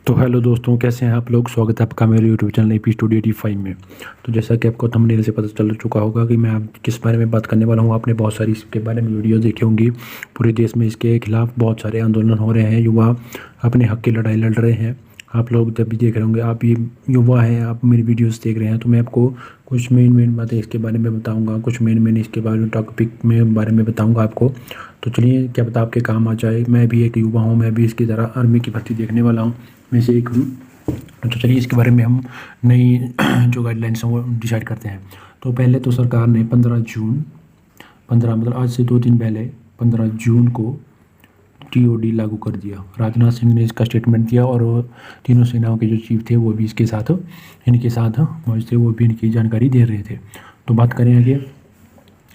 तो हेलो दोस्तों, कैसे हैं आप लोग। स्वागत है आपका मेरे यूट्यूब चैनल AP स्टूडियो 85 में। तो जैसा कि आपको थंबनेल से पता चल चुका होगा कि मैं आप किस बारे में बात करने वाला हूं। आपने बहुत सारी इसके बारे में वीडियो देखी होंगी। पूरे देश में इसके खिलाफ बहुत सारे आंदोलन हो रहे हैं। युवा अपने हक की लड़ाई लड़ रहे हैं। आप लोग जब भी देख रहे होंगे, आप ये युवा हैं, आप मेरी वीडियोस देख रहे हैं, तो मैं आपको कुछ मेन बातें इसके बारे में बताऊंगा। कुछ मेन इसके बारे में टॉपिक में बारे में बताऊंगा आपको। तो चलिए, क्या पता आपके काम आ जाए। मैं भी एक युवा हूँ, मैं भी इसकी तरह आर्मी की भर्ती देखने वाला हूँ, में से एक हूँ। तो चलिए, इसके बारे में हम नई जो गाइडलाइंस हैं वो डिसाइड करते हैं। तो पहले तो सरकार ने 15 मतलब आज से 2 दिन पहले 15 जून को TOD लागू कर दिया। राजनाथ सिंह ने इसका स्टेटमेंट दिया और तीनों सेनाओं के जो चीफ थे वो भी इनके साथ मौजूद थे, वो भी इनकी जानकारी दे रहे थे। तो बात करें आगे,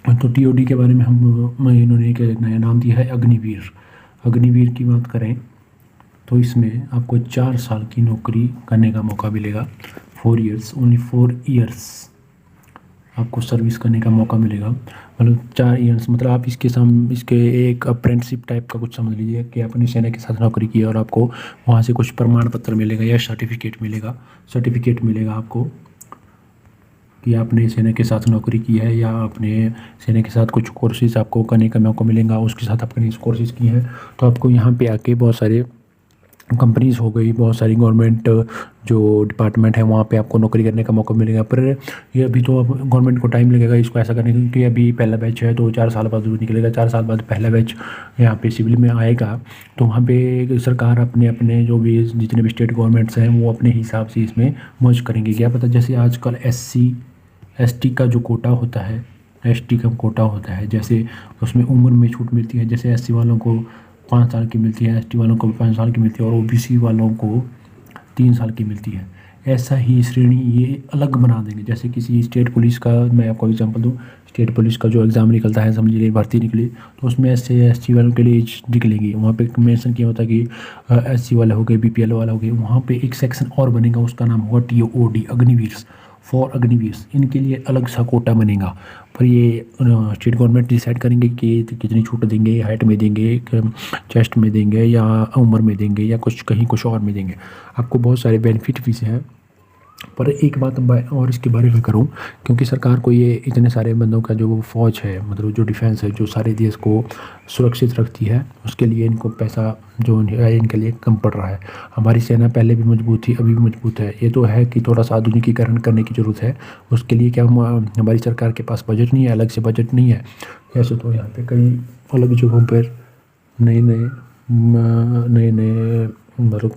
तो TOD के बारे में इन्होंने एक नया नाम दिया है, अग्निवीर। अग्निवीर की बात करें तो इसमें आपको 4 साल की नौकरी करने का मौका मिलेगा। 4 ईयर्स, ओनली 4 ईयर्स आपको सर्विस करने का मौका मिलेगा। मतलब 4 ईयर्स, मतलब आप इसके एक अप्रेंटिसशिप टाइप का कुछ समझ लीजिए कि आपने सेना के साथ नौकरी की और आपको वहाँ से कुछ प्रमाण पत्र मिलेगा या सर्टिफिकेट मिलेगा आपको कि आपने सेना के साथ नौकरी की है, या आपने सेना के साथ कुछ कोर्सेज आपको करने का मौका मिलेगा। उसके साथ आपने कोर्सेज की हैं तो आपको यहाँ पे आके बहुत सारे कंपनीज़ हो गई, बहुत सारी गवर्नमेंट जो डिपार्टमेंट है वहाँ पे आपको नौकरी करने का मौका मिलेगा। पर ये अभी तो अब गवर्नमेंट को टाइम लगेगा इसको ऐसा करने के, क्योंकि अभी पहला बैच है तो 4 साल बाद वो निकलेगा। 4 साल बाद पहला बैच यहाँ पे सिविल में आएगा। तो वहाँ पे सरकार अपने अपने जो भी जितने भी स्टेट गवर्नमेंट्स हैं वो अपने हिसाब से इसमें मर्ज करेंगे। क्या पता, जैसे आजकल SC ST का जो कोटा होता है, ST का कोटा होता है, जैसे उसमें उम्र में छूट मिलती है। जैसे SC वालों को 5 साल की मिलती है, ST वालों को 5 साल की मिलती है, और OBC वालों को 3 साल की मिलती है। ऐसा ही श्रेणी ये अलग बना देंगे। जैसे किसी स्टेट पुलिस का मैं आपको एग्जांपल दूं, स्टेट पुलिस का जो एग्ज़ाम निकलता है, समझिए भर्ती निकली, तो उसमें SC वालों के लिए एज निकलेगी। वहाँ पे मेंशन किया होता है कि SC वाला हो गए, BPL वाला हो गए। वहाँ पे एक सेक्शन और बनेगा, उसका नाम होगा TOD, अग्निवीर। फॉर अग्निवीर इनके लिए अलग सा कोटा बनेगा। पर ये स्टेट गवर्नमेंट डिसाइड करेंगे कि कितनी छूट देंगे, हाइट में देंगे, चेस्ट में देंगे, या उम्र में देंगे, या कहीं कुछ और में देंगे। आपको बहुत सारे बेनिफिट भी हैं। पर एक बात और इसके बारे में करूं, क्योंकि सरकार को ये इतने सारे बंदों का जो फौज है, मतलब जो डिफेंस है, जो सारे देश को सुरक्षित रखती है, उसके लिए इनको पैसा जो है इनके लिए कम पड़ रहा है। हमारी सेना पहले भी मजबूत थी, अभी भी मजबूत है। ये तो है कि थोड़ा सा आधुनिकीकरण करने की ज़रूरत है। उसके लिए क्या हमारी सरकार के पास बजट नहीं है, अलग से बजट नहीं है। ऐसे तो यहाँ पे कई अलग जगहों पर नए मतलब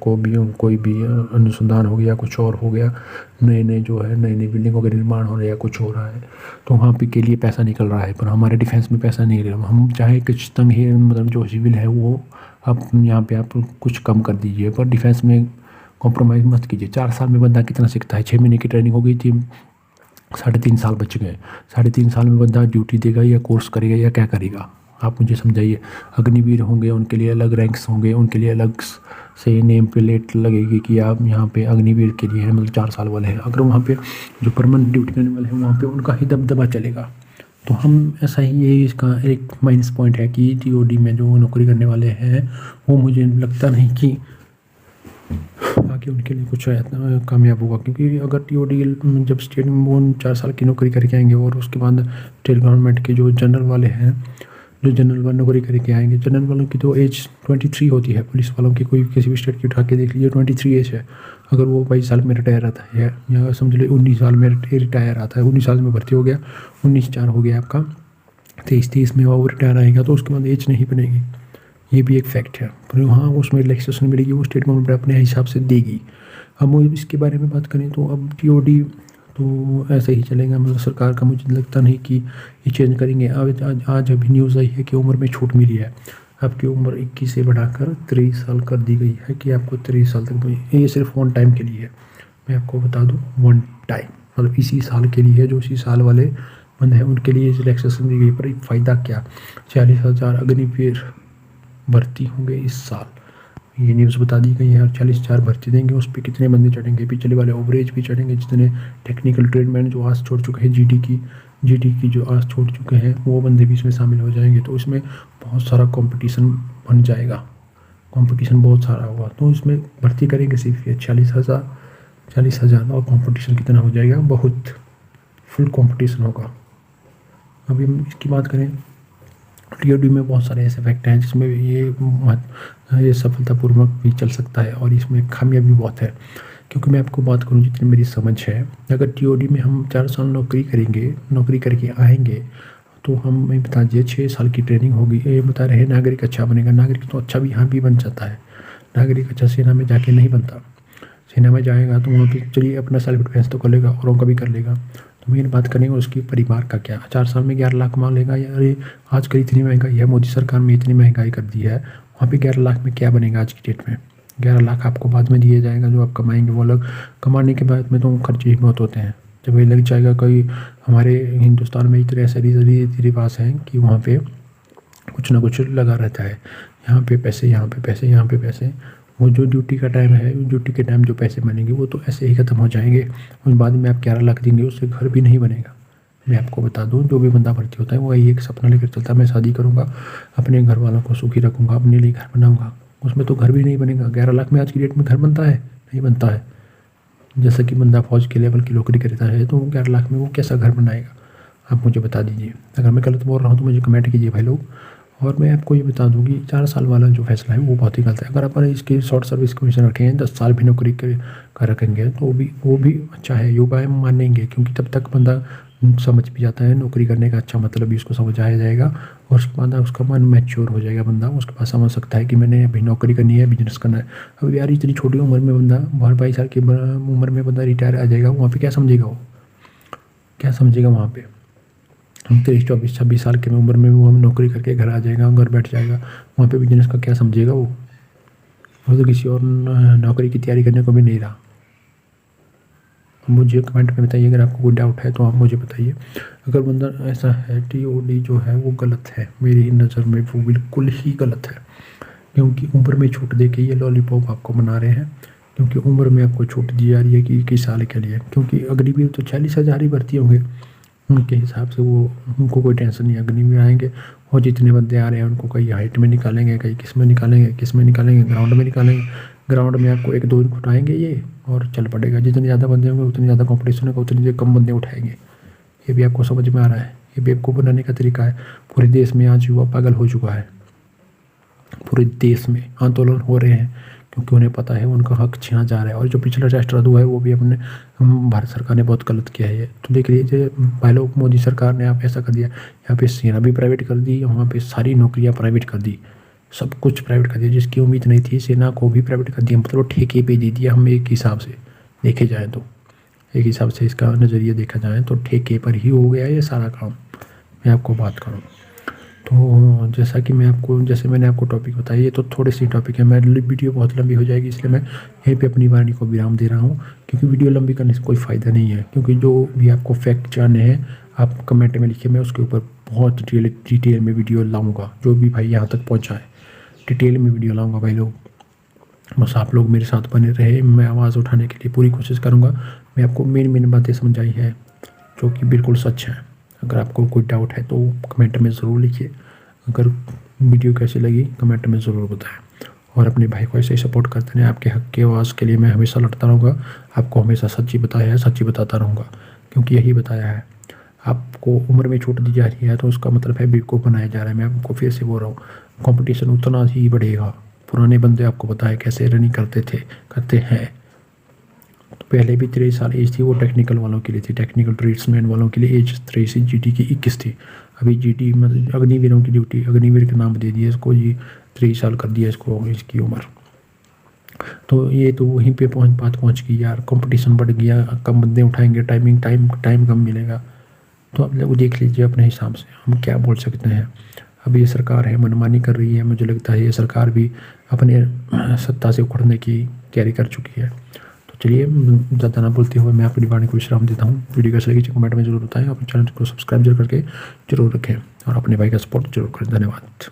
कोई भी अनुसंधान हो गया, कुछ और हो गया, नई बिल्डिंगों का निर्माण हो रहा है या कुछ हो रहा है, तो वहाँ पे के लिए पैसा निकल रहा है। पर हमारे डिफेंस में पैसा नहीं रहा। हम चाहे कुछ तंग ही, मतलब जो सिविल है वो आप यहाँ पे आप कुछ कम कर दीजिए, पर डिफेंस में कॉम्प्रोमाइज़ मत कीजिए। 4 साल में बंदा कितना सीखता है। 6 महीने की ट्रेनिंग हो गई थी, 3.5 साल बच गए। 3.5 साल में बंदा ड्यूटी देगा या कोर्स करेगा या क्या करेगा, आप मुझे समझाइए। अग्निवीर होंगे, उनके लिए अलग रैंक्स होंगे, उनके लिए अलग से नेम प्लेट लगेगी कि आप यहाँ पे अग्निवीर के लिए हैं, मतलब 4 साल वाले हैं। अगर वहाँ पे जो परमानेंट ड्यूटी करने वाले हैं वहाँ पे उनका ही दबदबा चलेगा। तो हम ऐसा ही, ये इसका एक माइनस पॉइंट है कि TOD में जो नौकरी करने वाले हैं वो मुझे लगता नहीं कि आगे उनके लिए कुछ कामयाब होगा। क्योंकि अगर TOD जब स्टेट में वो 4 साल की नौकरी करके आएंगे और उसके बाद स्टेट गवर्नमेंट के जो जनरल वाले हैं, जो जनरल वाले नौकरी करके आएंगे, जनरल वालों की तो एज 23 होती है। पुलिस वालों की कोई किसी भी स्टेट की उठा के देख लीजिए, 23 एज है। अगर वो 22 साल में रिटायर आता है, या समझ लीजिए 19 साल में रिटायर आता है, 19 साल में भर्ती हो गया, 19/4 हो गया आपका, 23 में वो रिटायर आएगा, तो उसके बाद एज नहीं बनेगी। ये भी एक फैक्ट है। पर हाँ, उसमें रिलैक्सेशन मिलेगी, वो स्टेट गवर्नमेंट अपने हिसाब से देगी। अब इसके बारे में बात करें तो अब TOD तो ऐसे ही चलेगा। मतलब सरकार का मुझे लगता नहीं कि ये चेंज करेंगे। आज अभी न्यूज़ आई है कि उम्र में छूट मिली है। आपकी उम्र 21 से बढ़ाकर 23 साल कर दी गई है कि आपको 23 साल तक। ये सिर्फ 1 टाइम के लिए है, मैं आपको बता दूँ। 1 टाइम मतलब इसी साल के लिए है। जो इसी साल वाले बंद हैं उनके लिए रिलैक्सेशन दी गई। पर फ़ायदा क्या, 40,000 अग्निवीर भर्ती होंगे इस साल, ये न्यूज़ बता दी गई है। और 40,000 भर्ती देंगे, उस पर कितने बंदे चढ़ेंगे, पिछले वाले ओवरेज भी चढ़ेंगे। जितने टेक्निकल ट्रेडमैन जो आस छोड़ चुके हैं, GD की जो आस छोड़ चुके हैं, वो बंदे भी इसमें शामिल हो जाएंगे। तो इसमें बहुत सारा कंपटीशन बन जाएगा। कंपटीशन बहुत सारा होगा। तो इसमें भर्ती करेंगे सिर्फ ये 40,000 और कंपटीशन कितना हो जाएगा, बहुत फुल कंपटीशन होगा। अभी हम इसकी बात करें, टीओडी में बहुत सारे ऐसे फैक्टर हैं जिसमें ये सफलतापूर्वक भी चल सकता है और इसमें खामियां भी बहुत है। क्योंकि मैं आपको बात करूं, जितनी मेरी समझ है, अगर टीओडी में हम 4 साल नौकरी करेंगे, नौकरी करके आएंगे, तो हमें बता दीजिए 6 साल की ट्रेनिंग होगी। ये बता रहे हैं नागरिक अच्छा बनेगा। नागरिक तो अच्छा भी यहाँ भी बन जाता है। नागरिक अच्छा सेना में जाके नहीं बनता। सेना में जाएगा तो वहाँ पे चलिए अपना सेल्फ डिफेंस तो कर लेगा, औरों का भी कर लेगा। तो मेन बात करेंगे उसकी परिवार का क्या। 4 साल में 11 लाख कमा लेगा, या अरे आजकल इतनी महंगाई है, मोदी सरकार में इतनी महंगाई कर दी है, वहाँ पे 11 लाख में क्या बनेगा आज की डेट में। 11 लाख आपको बाद में दिए जाएगा, जो आप कमाएंगे वो अलग। कमाने के बाद में तो खर्चे ही बहुत होते हैं। जब ये लग जाएगा, कोई हमारे हिंदुस्तान में इतने ऐसे रीति रिवाज हैं कि वहाँ पे कुछ ना कुछ लगा रहता है। यहाँ पे पैसे, यहाँ पे पैसे, यहाँ पे पैसे। वो जो ड्यूटी का टाइम है, ड्यूटी के टाइम जो पैसे बनेंगे वो तो ऐसे ही ख़त्म हो जाएंगे। और बाद में आप 11 लाख देंगे, उससे घर भी नहीं बनेगा। मैं आपको बता दूं, जो भी बंदा भर्ती होता है वो यही एक सपना लेकर चलता है, मैं शादी करूँगा, अपने घर वालों को सुखी रखूँगा, अपने लिए घर बनाऊँगा। उसमें तो घर भी नहीं बनेगा। 11 लाख में आज की डेट में घर बनता है? नहीं बनता है। जैसे कि बंदा फौज के लेवल की नौकरी करता है, तो 11 लाख में वो कैसा घर बनाएगा, आप मुझे बता दीजिए। अगर मैं गलत बोल रहा हूँ तो मुझे कमेंट कीजिए भाई लोग। और मैं आपको ये बता दूँ कि 4 साल वाला जो फैसला है वो बहुत ही गलत है। अगर अपन इसकी शॉर्ट सर्विस कमीशन रखेंगे, 10 साल भी नौकरी कर रखेंगे, तो वो भी अच्छा है, युवा मानेंगे। क्योंकि तब तक बंदा समझ भी जाता है नौकरी करने का अच्छा मतलब भी उसको समझाया जाएगा, और उसके बाद उसका मन मैच्योर हो जाएगा। बंदा उसके पास समझ सकता है कि मैंने अभी नौकरी करनी है, बिजनेस करना है। अब यार इतनी छोटी उम्र में बंदा, 22 साल की उम्र में बंदा रिटायर आ जाएगा, वहाँ पे क्या समझेगा वो, क्या समझेगा वहाँ पे। हम 23, 24, 26 साल की उम्र में वो हम नौकरी करके घर आ जाएगा, घर बैठ जाएगा, वहाँ पे बिजनेस का क्या समझेगा वो तो किसी और नौकरी की तैयारी करने को भी नहीं रहा। मुझे कमेंट में बताइए, अगर आपको कोई डाउट है तो आप मुझे बताइए। अगर बंदा ऐसा है, टीओडी जो है वो गलत है, मेरी नज़र में वो बिल्कुल ही गलत है। क्योंकि उम्र में छूट दे के ये लॉलीपॉप आपको बना रहे हैं। क्योंकि उम्र में आपको छूट दी जा रही है कि 21 साल के लिए। क्योंकि अग्निवीर तो 40,000 ही भर्ती होंगे, उनके हिसाब से वो, उनको कोई टेंशन नहीं। अग्निवीर आएंगे और जितने बंदे आ रहे हैं उनको कहीं हाइट में निकालेंगे, कहीं किस में निकालेंगे, ग्राउंड में निकालेंगे। ग्राउंड में आपको 1-2 दिन उठाएंगे ये और चल पड़ेगा। जितने ज़्यादा बंदे होंगे उतनी ज़्यादा कंपटीशन होगा, उतने कम बंदे उठाएंगे। ये भी आपको समझ में आ रहा है। ये बेवकूफ़ बनाने का तरीका है। पूरे देश में आज युवा पागल हो चुका है। पूरे देश में आंदोलन हो रहे हैं क्योंकि उन्हें पता है उनका हक छीना जा रहा है। और जो पिछला राष्ट्रद्रोह है वो भी अपने भारत सरकार ने बहुत गलत किया है ये। तो देख लीजिए पहले मोदी सरकार ने आप ऐसा कर दिया, यहाँ पे सेना भी प्राइवेट कर दी, वहाँ पे सारी नौकरियाँ प्राइवेट कर दी, सब कुछ प्राइवेट कर दिया। जिसकी उम्मीद नहीं थी, सेना को भी प्राइवेट कर दिया, मतलब ठेके पे दे दिया। हम एक हिसाब से देखे जाए तो, एक हिसाब से इसका नज़रिया देखा जाए तो ठेके पर ही हो गया ये सारा काम। मैं आपको बात करूँ तो जैसे मैंने आपको टॉपिक बताया, ये तो थोड़ी सी टॉपिक है। मैं वीडियो बहुत लंबी हो जाएगी, इसलिए मैं यहीं पे अपनी वाणी को विराम दे रहा हूँ। क्योंकि वीडियो लंबी करने से कोई फ़ायदा नहीं है। क्योंकि जो भी आपको फैक्ट जानने हैं आप कमेंट में लिखिए, मैं उसके ऊपर बहुत डिटेल में वीडियो लाऊँगा। जो भी भाई यहाँ तक पहुँचा है डिटेल में वीडियो लाऊँगा भाई लोग। बस आप लोग मेरे साथ बने रहे, मैं आवाज़ उठाने के लिए पूरी कोशिश करूँगा। मैं आपको मेन बातें समझाई है जो कि बिल्कुल सच है। अगर आपको कोई डाउट है तो कमेंट में ज़रूर लिखिए। अगर वीडियो कैसी लगी कमेंट में ज़रूर बताएं। और अपने भाई को ऐसे ही सपोर्ट करते रहें। आपके हक की आवाज़ के लिए मैं हमेशा लड़ता रहूँगा। आपको हमेशा सच्ची बताया है, सच्ची बताता रहूँगा। क्योंकि यही बताया है। आपको उम्र में छूट दी जा रही है तो उसका मतलब है बेवकूफ़ बनाया जा रहा है। मैं आपको फिर से बोल रहा हूँ, कंपटीशन उतना ही बढ़ेगा। पुराने बंदे आपको पता है कैसे रनिंग करते हैं। तो पहले भी 23 साल एज थी, वो टेक्निकल वालों के लिए थी, टेक्निकल ट्रेड्समैन वालों के लिए एज 23 थी, जीटी की 21 थी। अभी जीटी मतलब अग्निवीरों की ड्यूटी, अग्निवीर का नाम दे दिया इसको, ये 23 साल कर दिया इसको, इसकी उम्र। तो ये तो वहीं पे बात पहुँच गई यार। कंपटीशन बढ़ गया, कम बंदे उठाएंगे, टाइम कम मिलेगा। तो आप लोग देख लीजिए अपने हिसाब से, हम क्या बोल सकते हैं। अब ये सरकार है मनमानी कर रही है। मुझे लगता है ये सरकार भी अपने सत्ता से उखड़ने की तैयारी कर चुकी है। तो चलिए ज़्यादा ना बोलते हुए मैं अपनी वाणी को विश्राम देता हूँ। वीडियो कैसे लगी कमेंट में ज़रूर बताएं। अपने चैनल को सब्सक्राइब जरूर करके जरूर रखें और अपने भाई का सपोर्ट जरूर करें। धन्यवाद।